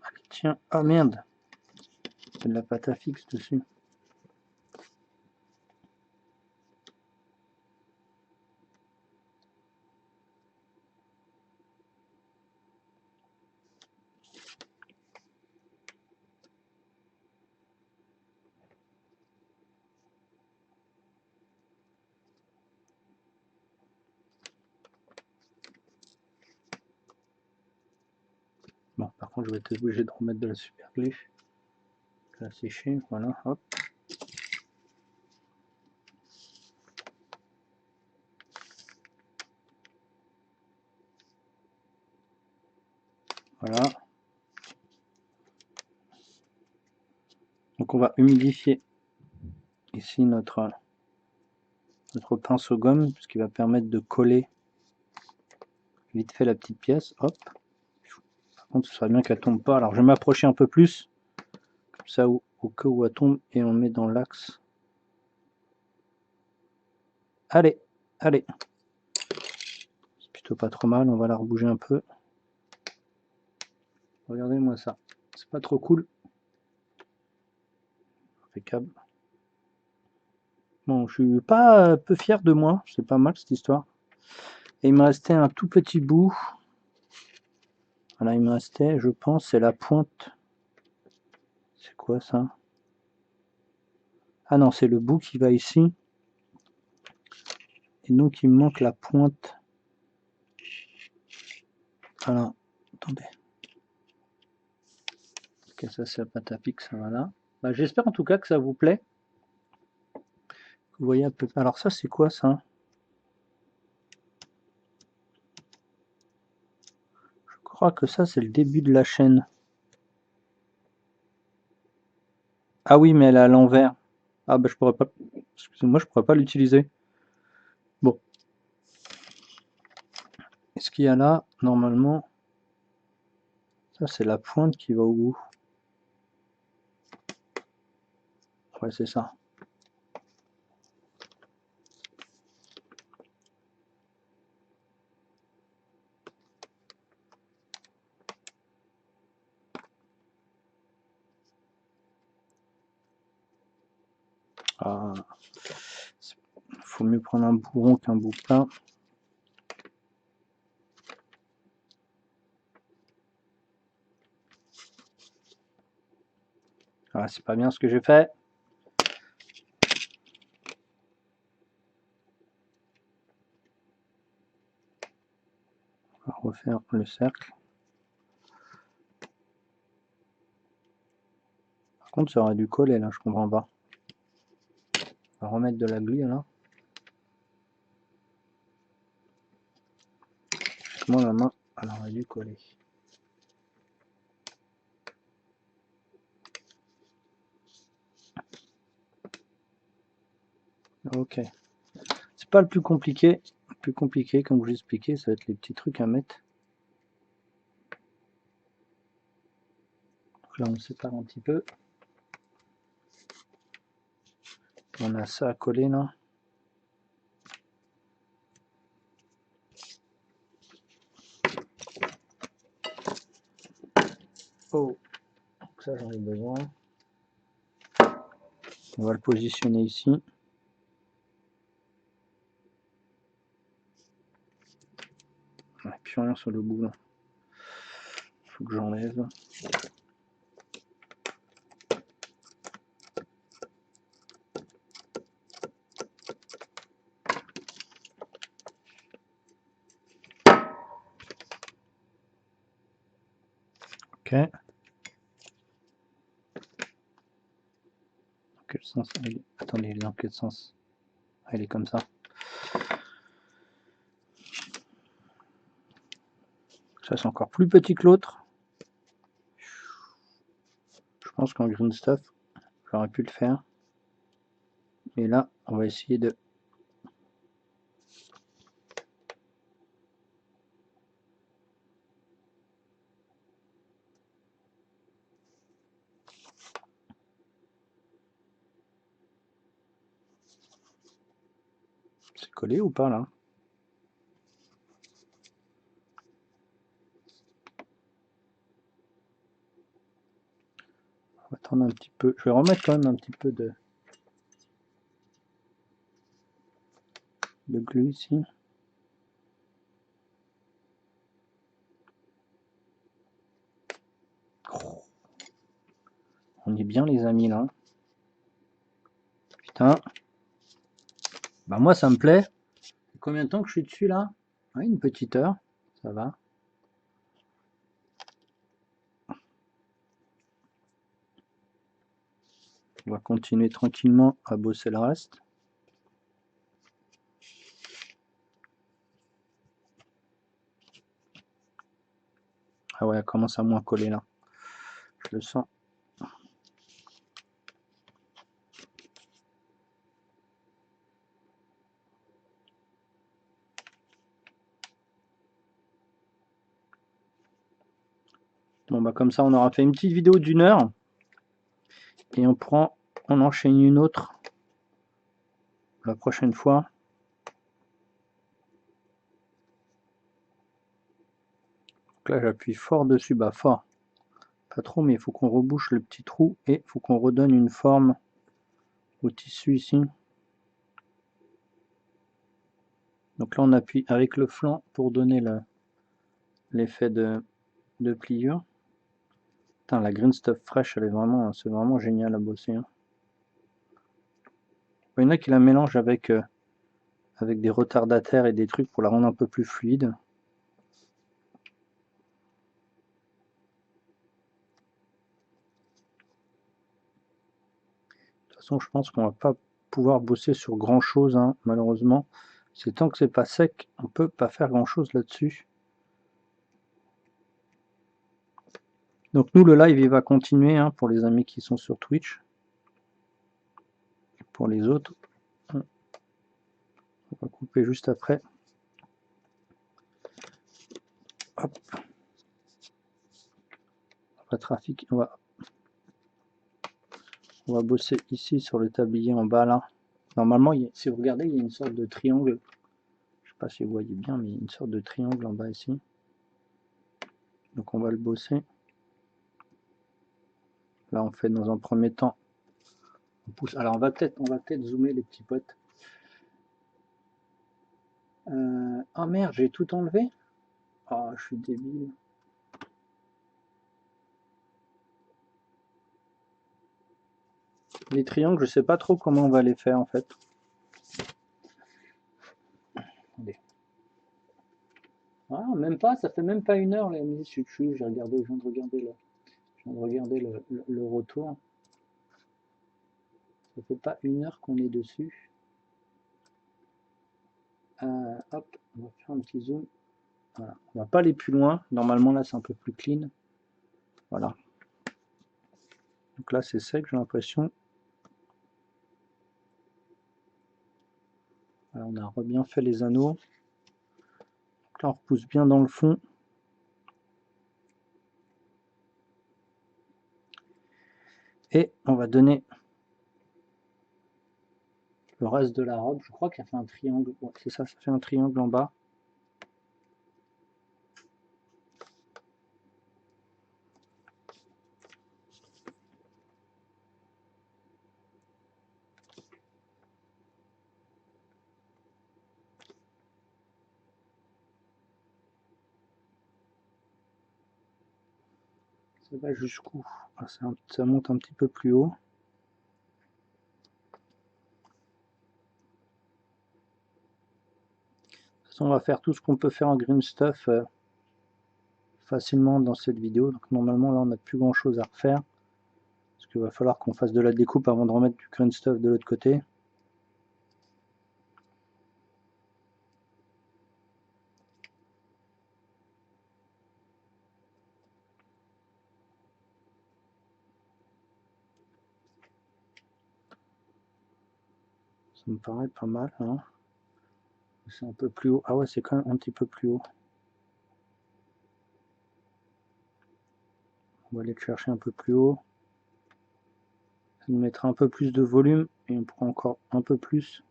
Allez, tiens, ah merde, c'est de la pâte à fixe dessus. Bon, par contre, je vais être obligé de remettre de la super glue. La sécher, voilà, hop. Voilà. Donc on va humidifier ici notre pinceau gomme, ce qui va permettre de coller vite fait la petite pièce. Hop. Par contre, ce serait bien qu'elle tombe pas. Alors je vais m'approcher un peu plus, comme ça au cas où elle tombe, et on le met dans l'axe. Allez, allez. C'est plutôt pas trop mal, on va la rebouger un peu. Regardez-moi ça, c'est pas trop cool. Impeccable. Bon, je suis pas peu fier de moi, c'est pas mal cette histoire. Et il me restait un tout petit bout. Voilà, il me restait, je pense, c'est la pointe. C'est quoi ça? Ah non, c'est le bout qui va ici. Et donc il me manque la pointe. Alors, attendez. Ok, ça c'est la pâte à fixe, voilà. Bah, j'espère en tout cas que ça vous plaît. Vous voyez un peu. Alors ça c'est quoi ça? Je crois que ça c'est le début de la chaîne. Ah oui, mais elle est à l'envers. Ah bah je pourrais pas. Excusez-moi, je pourrais pas l'utiliser. Bon, ce qu'il y a là, normalement, ça c'est la pointe qui va au bout. Ouais, c'est ça. Ah, faut mieux prendre un bout rond qu'un bout plat. Ah, c'est pas bien ce que j'ai fait. On va refaire le cercle. Par contre, ça aurait dû coller là, je comprends pas. On va remettre de la glu là. Moi, la main, elle aurait dû coller. Ok. C'est pas le plus compliqué. Le plus compliqué, comme je vous expliquais, ça va être les petits trucs à mettre. Donc là, on sépare un petit peu. On a ça à coller là. Oh, donc ça j'en ai besoin. On va le positionner ici. Il n'y a plus rien sur le bout là. Il faut que j'enlève. Ok. Dans quel sens il est... Attendez, il est dans quel sens? Ah, il est comme ça. Ça c'est encore plus petit que l'autre. Je pense qu'en green stuff, j'aurais pu le faire. Et là, on va essayer de... C'est collé ou pas là? On va attendre un petit peu. Je vais remettre quand même un petit peu de glue ici. Oh. On est bien les amis là. Putain. Bah moi ça me plaît. Combien de temps que je suis dessus là? Ouais, une petite heure. Ça va. On va continuer tranquillement à bosser le reste. Ah ouais, elle commence à moins coller là. Je le sens. Bon bah comme ça on aura fait une petite vidéo d'1 heure. Et on enchaîne une autre la prochaine fois. Donc là j'appuie fort dessus, bah fort. Pas trop, mais il faut qu'on rebouche le petit trou et il faut qu'on redonne une forme au tissu ici. Donc là on appuie avec le flanc pour donner l'effet de pliure. Putain, la Green Stuff Fresh, c'est vraiment génial à bosser. Hein. Il y en a qui la mélangent avec des retardataires et des trucs pour la rendre un peu plus fluide. De toute façon, je pense qu'on va pas pouvoir bosser sur grand chose, hein, malheureusement. C'est tant que c'est pas sec, on peut pas faire grand chose là-dessus. Donc nous, le live, il va continuer hein, pour les amis qui sont sur Twitch. Pour les autres, on va couper juste après. Hop. Le trafic, on va bosser ici sur le tablier en bas là. Normalement, si vous regardez, il y a une sorte de triangle. Je sais pas si vous voyez bien, mais il y a une sorte de triangle en bas ici. Donc on va le bosser. Là, on fait dans un premier temps. On pousse. Alors on va peut-être zoomer les petits potes. Oh merde, j'ai tout enlevé. Oh, je suis débile. Les triangles, je sais pas trop comment on va les faire en fait. Attendez. Ah, même pas, ça fait même pas 1 heure les amis. Je viens de regarder le retour. Ça fait pas 1 heure qu'on est dessus. Hop, on va faire un petit zoom. Voilà. On va pas aller plus loin. Normalement là c'est un peu plus clean. Voilà. Donc là c'est sec, j'ai l'impression. Voilà, on a bien fait les anneaux. Donc là on repousse bien dans le fond. Et on va donner le reste de la robe. Je crois qu'il a fait un triangle. Ouais, c'est ça, ça fait un triangle en bas. Ça va jusqu'où? Ah, ça monte un petit peu plus haut. De toute façon, on va faire tout ce qu'on peut faire en green stuff facilement dans cette vidéo. Donc normalement là on n'a plus grand chose à refaire. Parce qu'il va falloir qu'on fasse de la découpe avant de remettre du green stuff de l'autre côté. Ça me paraît pas mal. Hein. C'est un peu plus haut. Ah ouais, c'est quand même un petit peu plus haut. On va aller le chercher un peu plus haut. Ça nous mettra un peu plus de volume et on prend encore un peu plus.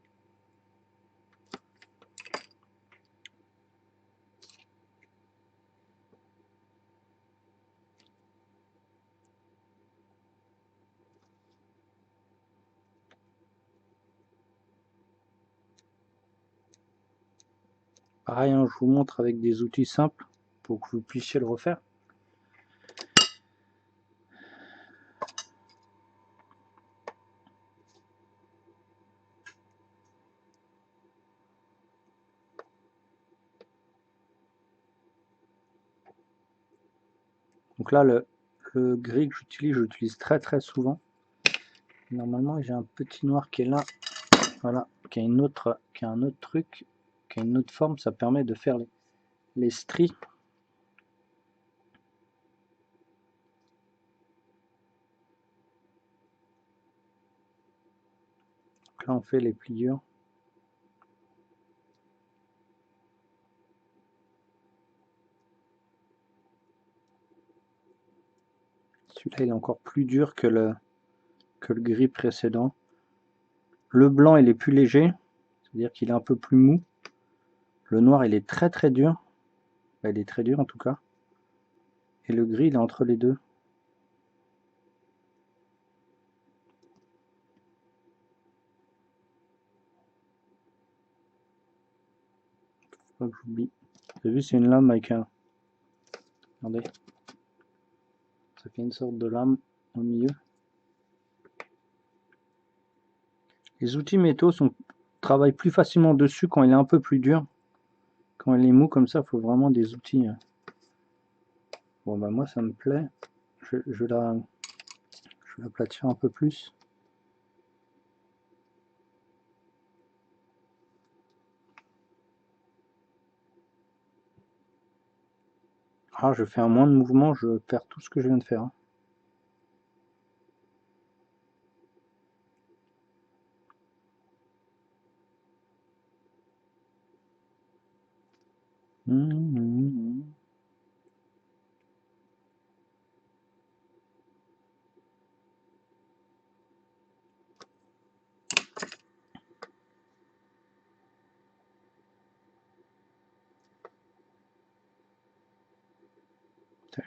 Pareil, hein, je vous montre avec des outils simples pour que vous puissiez le refaire. Donc là, le gris que j'utilise très très souvent. Normalement, j'ai un petit noir qui est là, voilà, qui a un autre truc, qui a une autre forme. Ça permet de faire les stries. Donc là, on fait les pliures. Celui-là, il est encore plus dur que le gris précédent. Le blanc, il est plus léger, c'est-à-dire qu'il est un peu plus mou. Le noir, il est très très dur. Il est très dur en tout cas. Et le gris, il est entre les deux. Faut pas que j'oublie. Vous avez vu, c'est une lame avec un... Regardez. Ça fait une sorte de lame au milieu. Les outils métaux travaillent plus facilement dessus quand il est un peu plus dur. Quand il est mou comme ça, il faut vraiment des outils. Bon bah moi ça me plaît. Je vais l'aplatir un peu plus. Ah, je fais un moins de mouvement, je perds tout ce que je viens de faire. Hein.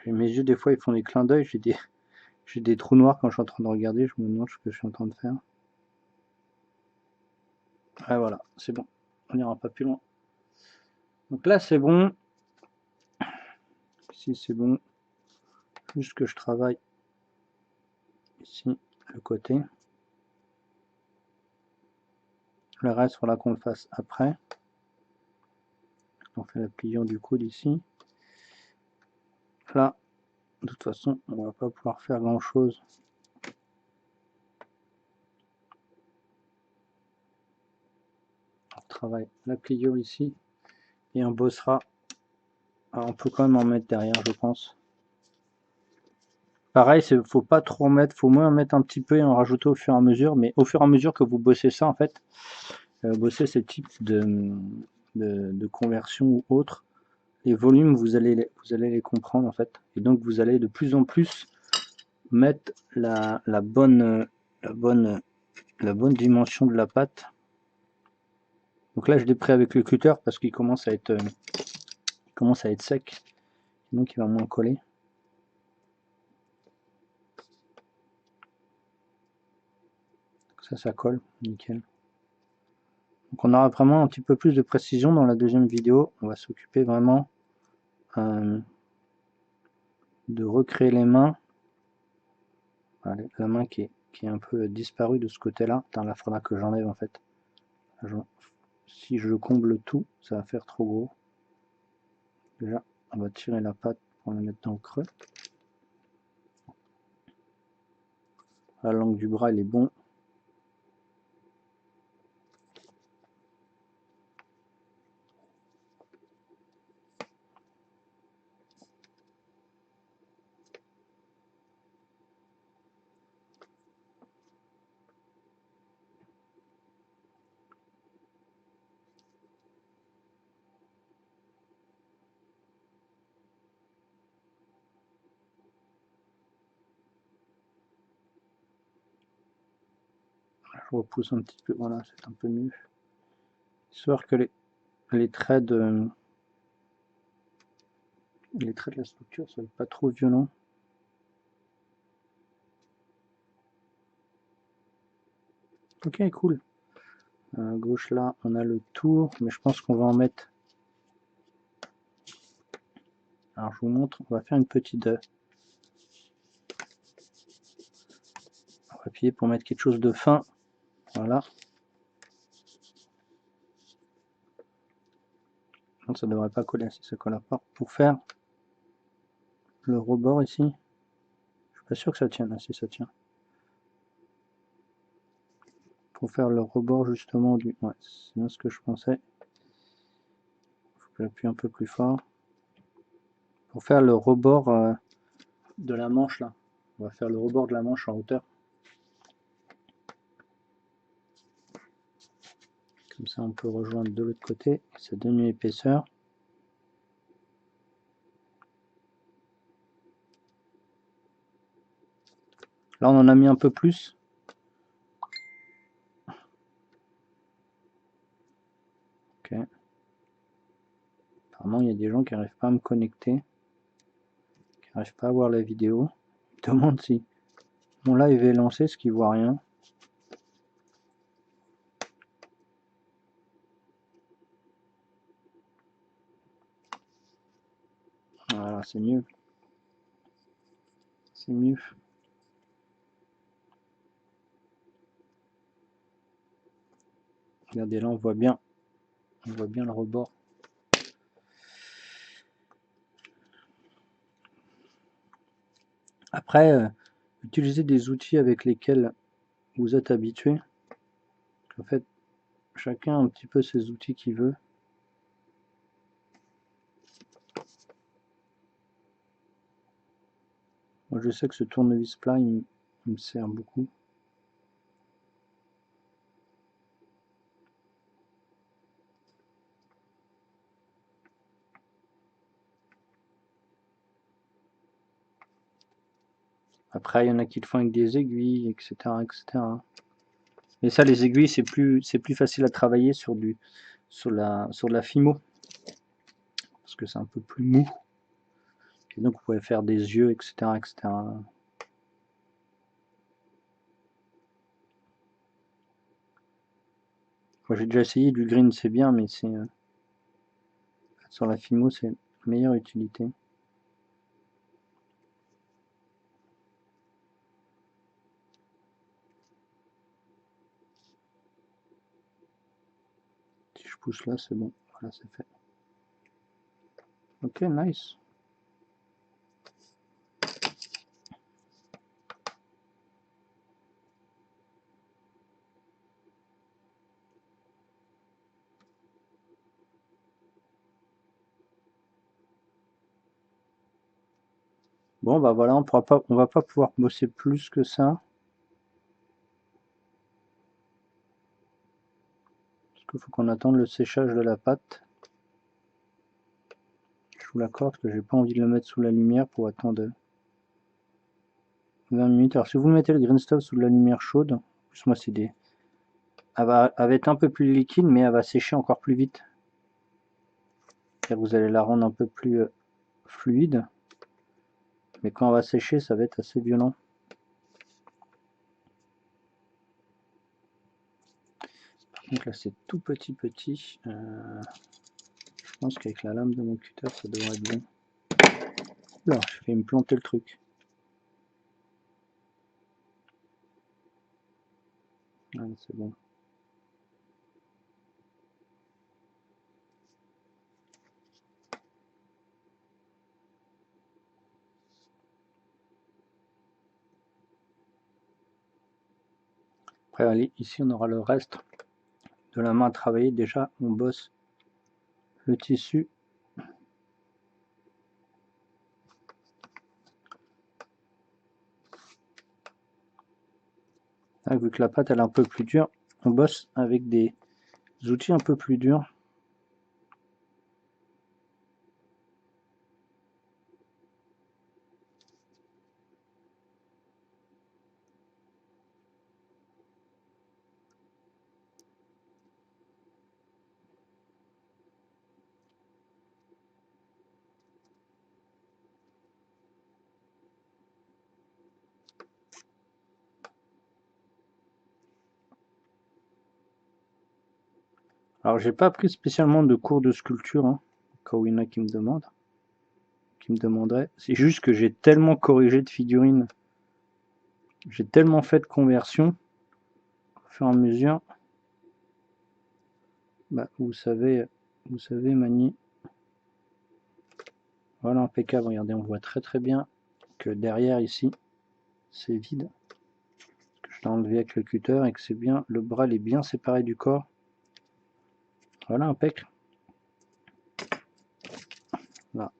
Mes yeux, des fois, ils font des clins d'œil. J'ai des trous noirs quand je suis en train de regarder. Je me demande ce que je suis en train de faire. Ah, voilà, c'est bon. On n'ira pas plus loin. Donc là, c'est bon. Ici, c'est bon. Juste que je travaille ici, le côté. Le reste, il faudra qu'on le fasse après. On fait la pliure du coude ici. Là, de toute façon, on va pas pouvoir faire grand chose. On travaille la pliure ici et on bossera. Alors, on peut quand même en mettre derrière, je pense. Pareil, faut pas trop en mettre, faut moins en mettre un petit peu et en rajouter au fur et à mesure. Mais au fur et à mesure que vous bossez ça, en fait, bosser ces types de conversion ou autres, les volumes, vous allez les comprendre en fait. Et donc vous allez de plus en plus mettre la bonne dimension de la pâte. Donc là je l'ai pris avec le cutter parce qu'il commence à être sec, donc il va moins coller. Ça colle, nickel. Donc on aura vraiment un petit peu plus de précision dans la deuxième vidéo. On va s'occuper vraiment de recréer les mains. Voilà, la main qui est un peu disparue de ce côté-là. Là, faudra que j'enlève en fait. Si je comble tout, ça va faire trop gros. Déjà, on va tirer la pâte pour la mettre dans le creux. La langue du bras, il est bon. Je repousse un petit peu, voilà, c'est un peu mieux. Histoire que les traits de la structure soient pas trop violents. Ok, cool. À gauche là, on a le tour, mais je pense qu'on va en mettre. Alors je vous montre, on va faire une petite. On va appuyer pour mettre quelque chose de fin. Voilà. Donc ça devrait pas coller si ça colle pas. Pour faire le rebord ici, je suis pas sûr que ça tienne. Si ça tient. Pour faire le rebord justement du. Ouais, c'est bien ce que je pensais. Faut que j'appuie un peu plus fort. Pour faire le rebord de la manche là. On va faire le rebord de la manche en hauteur. Comme ça on peut rejoindre de l'autre côté. Ça donne une épaisseur. Là on en a mis un peu plus. Ok. Apparemment il y a des gens qui n'arrivent pas à me connecter. Qui n'arrivent pas à voir la vidéo. Ils demandent si mon live est lancé, ce qu'ils voient rien. Voilà, c'est mieux. C'est mieux. Regardez là, on voit bien le rebord. Après, utilisez des outils avec lesquels vous êtes habitué. En fait, chacun a un petit peu ses outils qu'il veut. Moi, je sais que ce tournevis plat, il me sert beaucoup. Après, il y en a qui le font avec des aiguilles, etc., etc. Mais ça, les aiguilles, c'est plus facile à travailler sur la Fimo, parce que c'est un peu plus mou. Et donc vous pouvez faire des yeux, etc. etc. Moi j'ai déjà essayé du green, c'est bien, mais c'est sur la Fimo, c'est meilleure utilité. Si je pousse là, c'est bon. Voilà, c'est fait. Ok, nice. Bon bah voilà, on va pas pouvoir bosser plus que ça. Parce qu'il faut qu'on attende le séchage de la pâte. Je vous l'accorde que j'ai pas envie de le mettre sous la lumière pour attendre 20 minutes. Alors si vous mettez le green stuff sous la lumière chaude, en plus moi c'est des... elle va être un peu plus liquide, mais elle va sécher encore plus vite. Vous allez la rendre un peu plus fluide. Mais quand elle va sécher, ça va être assez violent. Par contre là c'est tout petit. Je pense qu'avec la lame de mon cutter ça devrait être bon. Là, je vais me planter le truc. Ah, c'est bon. Après, allez, ici on aura le reste de la main à travailler. Déjà, on bosse le tissu. Là, vu que la pâte elle est un peu plus dure, on bosse avec des outils un peu plus durs. Alors, j'ai pas pris spécialement de cours de sculpture, hein, quand il y en a qui me demandent, qui me demanderaient. C'est juste que j'ai tellement corrigé de figurines, j'ai tellement fait de conversion, au fur et à mesure. Bah, vous savez, Mani. Voilà, impeccable. Regardez, on voit très bien que derrière ici, c'est vide. Que je l'ai enlevé avec le cutter et que c'est bien, le bras il est bien séparé du corps. Voilà, impeccable. Là,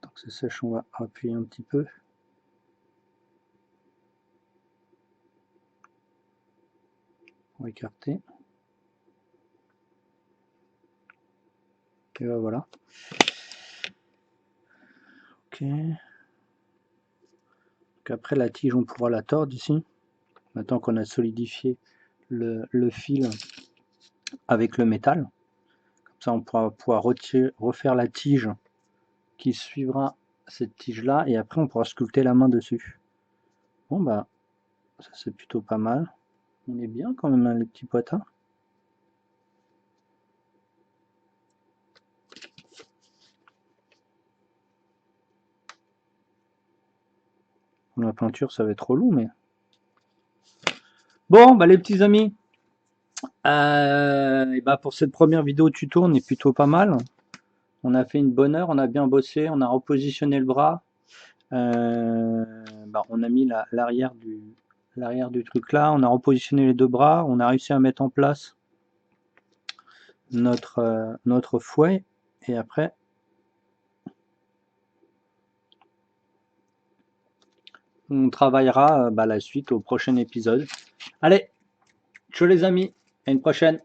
tant que c'est sèche, on va appuyer un petit peu. On va écarter. Et ben voilà. Ok. Donc après la tige, on pourra la tordre ici. Maintenant qu'on a solidifié le fil avec le métal. Comme ça, on pourra pouvoir refaire la tige qui suivra cette tige là. Et après, on pourra sculpter la main dessus. Bon, bah, ça c'est plutôt pas mal. On est bien quand même, hein, les petits poitins. La peinture, ça va être trop long, mais... Bon, bah les petits amis, et bah pour cette première vidéo tuto, on est plutôt pas mal. On a fait une bonne heure, on a bien bossé, on a repositionné le bras. Bah, on a mis l'arrière du truc là, on a repositionné les deux bras, on a réussi à mettre en place notre fouet. Et après, on travaillera bah, la suite au prochain épisode. Allez, ciao les amis, à une prochaine.